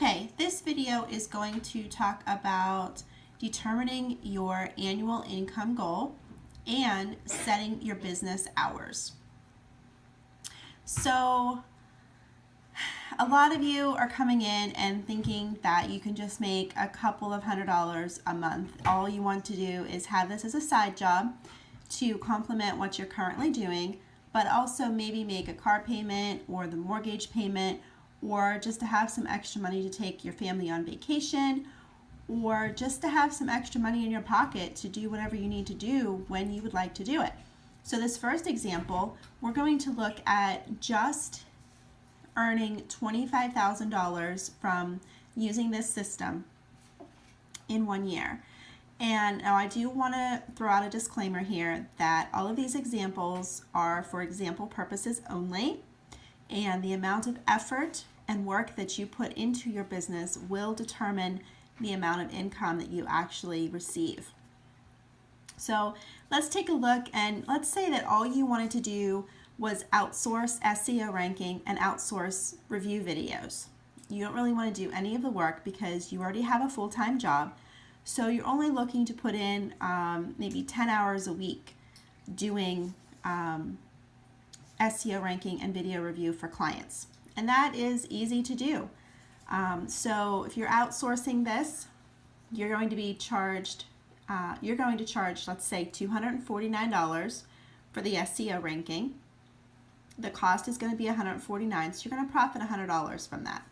Okay, this video is going to talk about determining your annual income goal and setting your business hours. So, a lot of you are coming in and thinking that you can just make a couple of $100 a month. All you want to do is have this as a side job to complement what you're currently doing, but also maybe make a car payment or the mortgage payment, or just to have some extra money to take your family on vacation, or just to have some extra money in your pocket to do whatever you need to do when you would like to do it. So this first example, we're going to look at just earning $25,000 from using this system in 1 year. And now I do want to throw out a disclaimer here that all of these examples are for example purposes only, and the amount of effort and work that you put into your business will determine the amount of income that you actually receive. So let's take a look, and let's say that all you wanted to do was outsource SEO ranking and outsource review videos. You don't really want to do any of the work because you already have a full-time job. So you're only looking to put in maybe 10 hours a week doing SEO ranking and video review for clients. And that is easy to do. So if you're outsourcing this, you're going to be charged, let's say $249 for the SEO ranking. The cost is going to be $149, so you're going to profit $100 from that.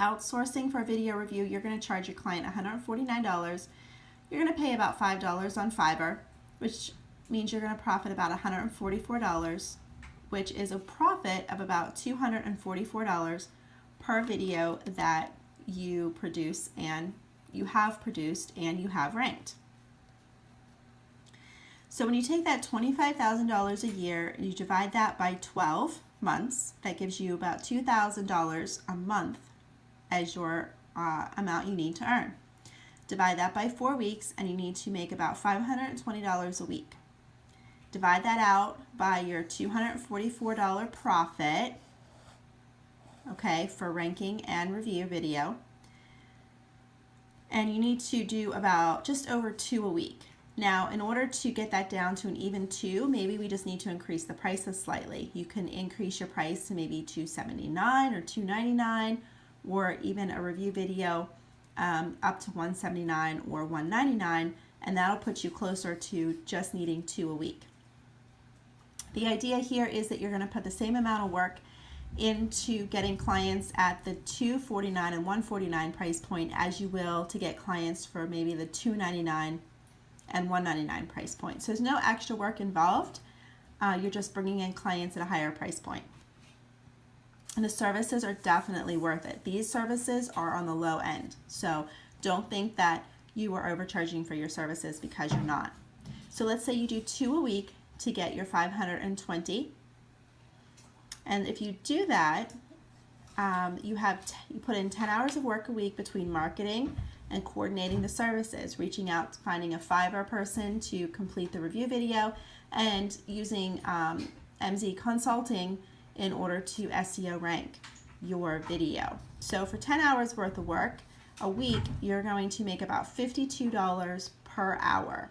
Outsourcing for a video review, you're going to charge your client $149. You're going to pay about $5 on Fiverr, which means you're going to profit about $144, which is a profit of about $244 per video that you produce and you have produced and you have ranked. So when you take that $25,000 a year, you divide that by 12 months, that gives you about $2,000 a month as your amount you need to earn. Divide that by 4 weeks and you need to make about $520 a week. Divide that out by your $244 profit, okay, for ranking and review video. And you need to do about just over 2 a week. Now, in order to get that down to an even 2, maybe we just need to increase the prices slightly. You can increase your price to maybe $279 or $299, or even a review video up to $179 or $199, and that'll put you closer to just needing 2 a week. The idea here is that you're going to put the same amount of work into getting clients at the $249 and $149 price point as you will to get clients for maybe the $299 and $199 price point. So there's no extra work involved. You're just bringing in clients at a higher price point. And the services are definitely worth it. These services are on the low end. So don't think that you are overcharging for your services, because you're not. So let's say you do 2 a week to get your 520. And if you do that, you put in 10 hours of work a week between marketing and coordinating the services, reaching out, finding a Fiverr person to complete the review video, and using MZ Consulting in order to SEO rank your video. So for 10 hours worth of work a week, you're going to make about $52 per hour.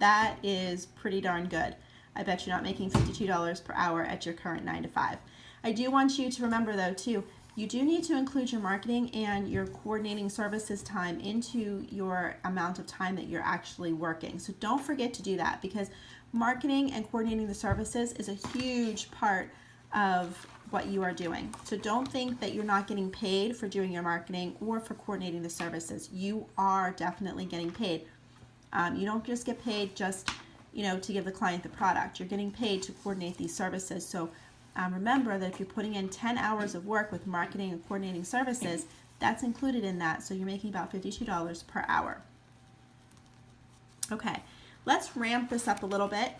That is pretty darn good. I bet you're not making $52 per hour at your current 9 to 5. I do want you to remember though too, you do need to include your marketing and your coordinating services time into your amount of time that you're actually working. So don't forget to do that, because marketing and coordinating the services is a huge part of what you are doing. So don't think that you're not getting paid for doing your marketing or for coordinating the services. You are definitely getting paid. You don't just get paid just to give the client the product. You're getting paid to coordinate these services. So remember that if you're putting in 10 hours of work with marketing and coordinating services, that's included in that. So you're making about $52 per hour. Okay, let's ramp this up a little bit.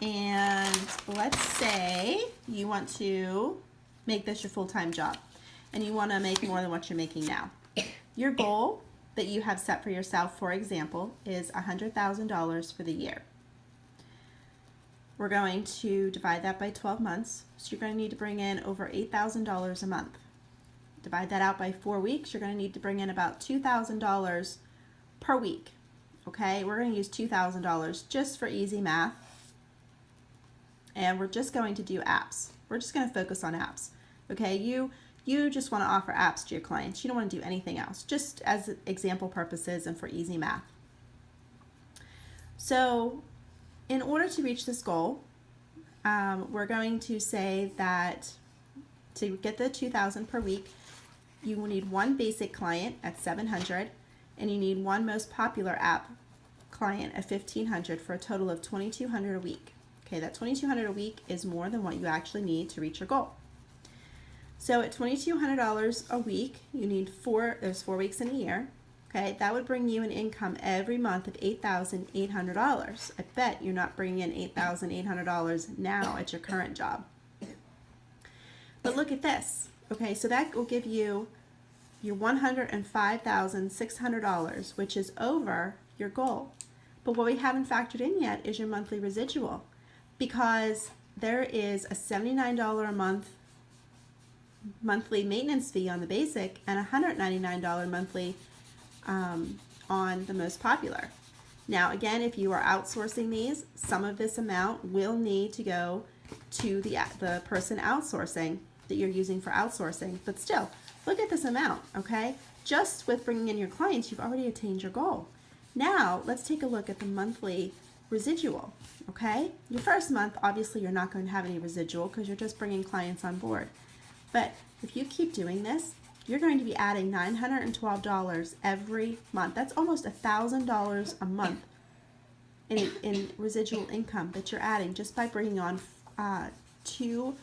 And let's say you want to make this your full-time job and you want to make more than what you're making now. Your goal that you have set for yourself, for example, is $100,000 for the year. We're going to divide that by 12 months. So you're going to need to bring in over $8,000 a month. Divide that out by 4 weeks. You're going to need to bring in about $2,000 per week. Okay, we're going to use $2,000 just for easy math. And we're just going to do apps. We're just going to focus on apps. Okay, you just want to offer apps to your clients. You don't want to do anything else, just as example purposes and for easy math. So in order to reach this goal, we're going to say that to get the $2,000 per week, you will need one basic client at $700, and you need one most popular app client at $1,500 for a total of $2,200 a week. Okay, that $2,200 a week is more than what you actually need to reach your goal. So at $2,200 a week, you need there's 4 weeks in a year. Okay, that would bring you an income every month of $8,800. I bet you're not bringing in $8,800 now at your current job. But look at this. Okay, so that will give you your $105,600, which is over your goal. But what we haven't factored in yet is your monthly residual, because there is a $79 a month monthly maintenance fee on the basic and a $199 monthly on the most popular. Now again, if you are outsourcing these, some of this amount will need to go to the person outsourcing that you're using for outsourcing, but still, look at this amount, okay? Just with bringing in your clients, you've already attained your goal. Now, let's take a look at the monthly residual, okay? Your first month, obviously, you're not going to have any residual because you're just bringing clients on board. But if you keep doing this, you're going to be adding $912 every month. That's almost $1,000 a month in residual income that you're adding just by bringing on 2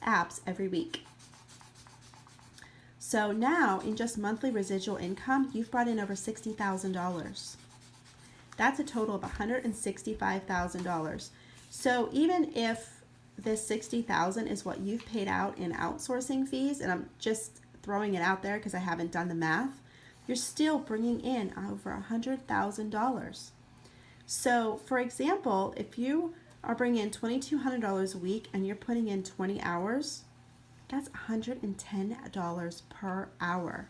apps every week. So now, in just monthly residual income, you've brought in over $60,000. That's a total of $165,000. So even if this $60,000 is what you've paid out in outsourcing fees, and I'm just throwing it out there because I haven't done the math, you're still bringing in over $100,000. So for example, if you are bringing in $2,200 a week and you're putting in 20 hours, that's $110 per hour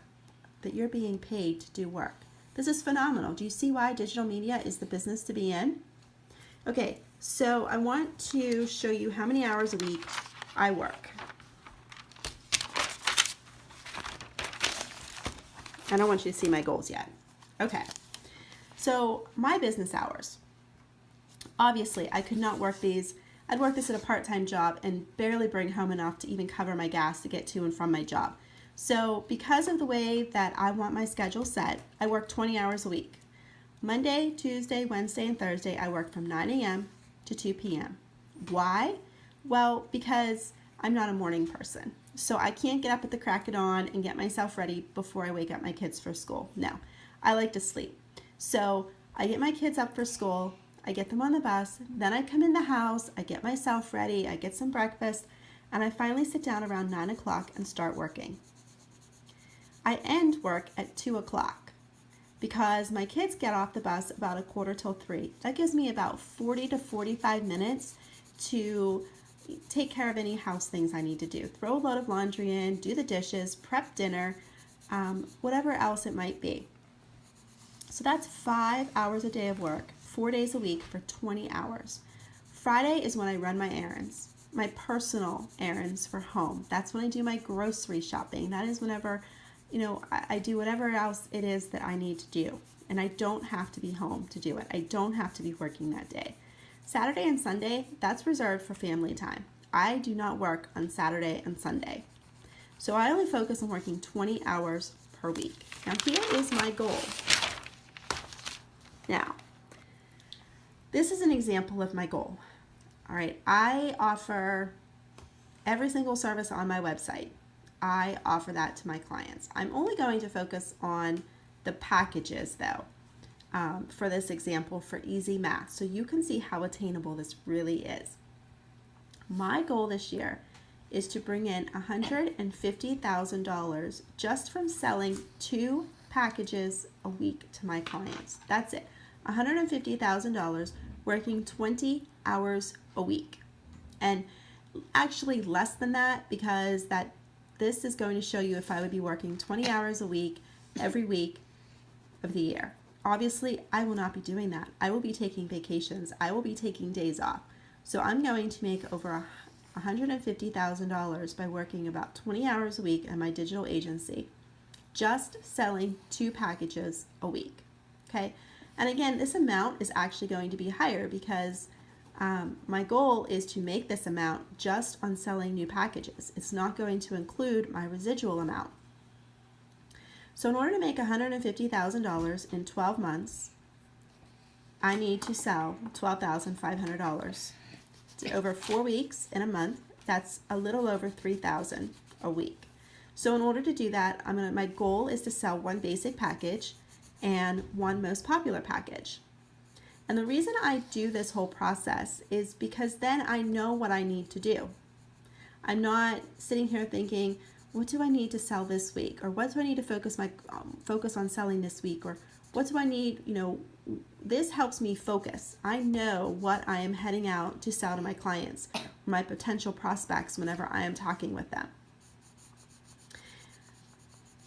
that you're being paid to do work. This is phenomenal. Do you see why digital media is the business to be in? Okay, so I want to show you how many hours a week I work. I don't want you to see my goals yet. Okay, so my business hours. Obviously, I could not work these. I'd work this at a part-time job and barely bring home enough to even cover my gas to get to and from my job. So because of the way that I want my schedule set, I work 20 hours a week. Monday, Tuesday, Wednesday, and Thursday, I work from 9 a.m. to 2 p.m. Why? Well, because I'm not a morning person. So I can't get up at the crack of dawn and get myself ready before I wake up my kids for school. No, I like to sleep. So I get my kids up for school, I get them on the bus, then I come in the house, I get myself ready, I get some breakfast, and I finally sit down around 9 o'clock and start working. I end work at 2 o'clock because my kids get off the bus about 2:45. That gives me about 40 to 45 minutes to take care of any house things I need to do. Throw a load of laundry in, do the dishes, prep dinner, whatever else it might be. So that's 5 hours a day of work, 4 days a week for 20 hours. Friday is when I run my errands, my personal errands for home. That's when I do my grocery shopping. That is whenever, I do whatever else it is that I need to do. And I don't have to be home to do it. I don't have to be working that day. Saturday and Sunday, that's reserved for family time. I do not work on Saturday and Sunday. So I only focus on working 20 hours per week. Now here is my goal. Now, this is an example of my goal. All right, I offer every single service on my website. I offer that to my clients. I'm only going to focus on the packages though, for this example for easy math, so you can see how attainable this really is. My goal this year is to bring in $150,000 just from selling 2 packages a week to my clients. That's it. $150,000 working 20 hours a week. And actually less than that, because this is going to show you if I would be working 20 hours a week every week of the year. Obviously, I will not be doing that. I will be taking vacations. I will be taking days off. So I'm going to make over $150,000 by working about 20 hours a week at my digital agency, just selling 2 packages a week. Okay, and again, this amount is actually going to be higher because my goal is to make this amount just on selling new packages. It's not going to include my residual amount. So in order to make $150,000 in 12 months, I need to sell $12,500. Over 4 weeks in a month, that's a little over $3,000 a week. So in order to do that, my goal is to sell 1 basic package and 1 most popular package. And the reason I do this whole process is because then I know what I need to do. I'm not sitting here thinking, what do I need to sell this week? Or what do I need to focus on selling this week? Or what do I need, this helps me focus. I know what I am heading out to sell to my clients, my potential prospects whenever I am talking with them.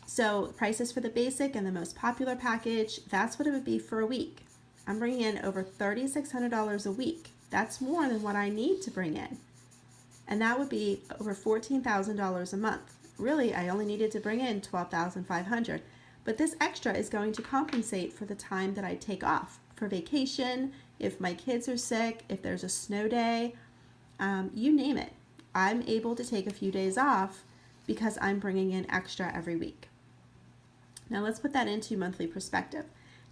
So prices for the basic and the most popular package, that's what it would be for a week. I'm bringing in over $3,600 a week. That's more than what I need to bring in. And that would be over $14,000 a month. Really, I only needed to bring in $12,500. But this extra is going to compensate for the time that I take off for vacation, if my kids are sick, if there's a snow day, you name it. I'm able to take a few days off because I'm bringing in extra every week. Now let's put that into monthly perspective.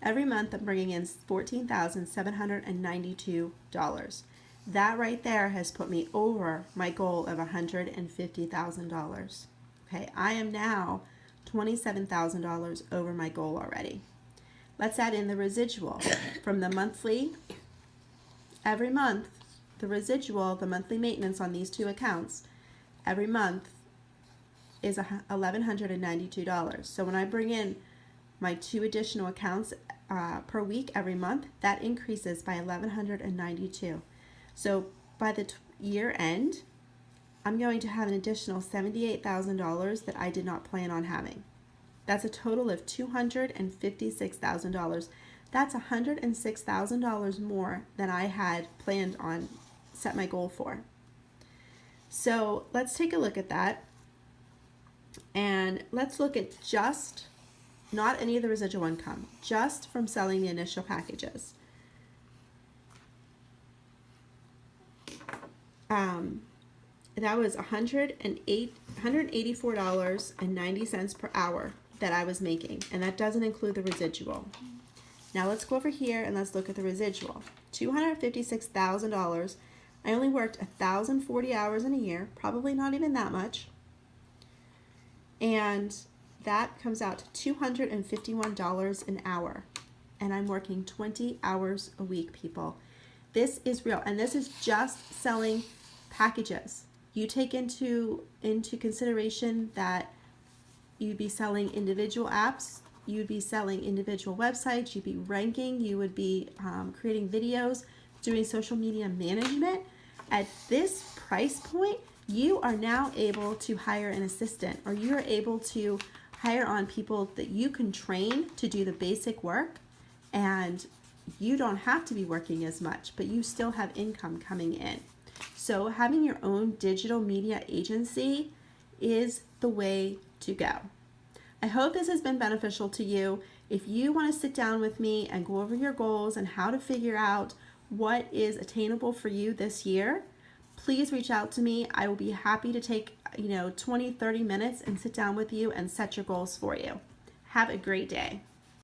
Every month I'm bringing in $14,792. That right there has put me over my goal of $150,000. Okay, I am now $27,000 over my goal already. Let's add in the residual from the monthly. Every month, the residual, the monthly maintenance on these 2 accounts, every month is $1,192. So when I bring in my 2 additional accounts per week every month, that increases by $1,192. So by the year end, I'm going to have an additional $78,000 that I did not plan on having. That's a total of $256,000. That's $106,000 more than I had planned on, set my goal for. So let's take a look at that. And let's look at just, not any of the residual income, just from selling the initial packages. That was $184.90 per hour that I was making, and that doesn't include the residual. Now let's go over here and let's look at the residual. $256,000. I only worked 1,040 hours in a year, probably not even that much. And that comes out to $251 an hour. And I'm working 20 hours a week, people. This is real, and this is just selling packages. You take into consideration that you'd be selling individual apps, you'd be selling individual websites, you'd be ranking, you would be creating videos, doing social media management. At this price point, you are now able to hire an assistant, or you're able to hire on people that you can train to do the basic work, and you don't have to be working as much, but you still have income coming in. So having your own digital media agency is the way to go. I hope this has been beneficial to you. If you want to sit down with me and go over your goals and how to figure out what is attainable for you this year, please reach out to me. I will be happy to take 20, 30 minutes and sit down with you and set your goals for you. Have a great day.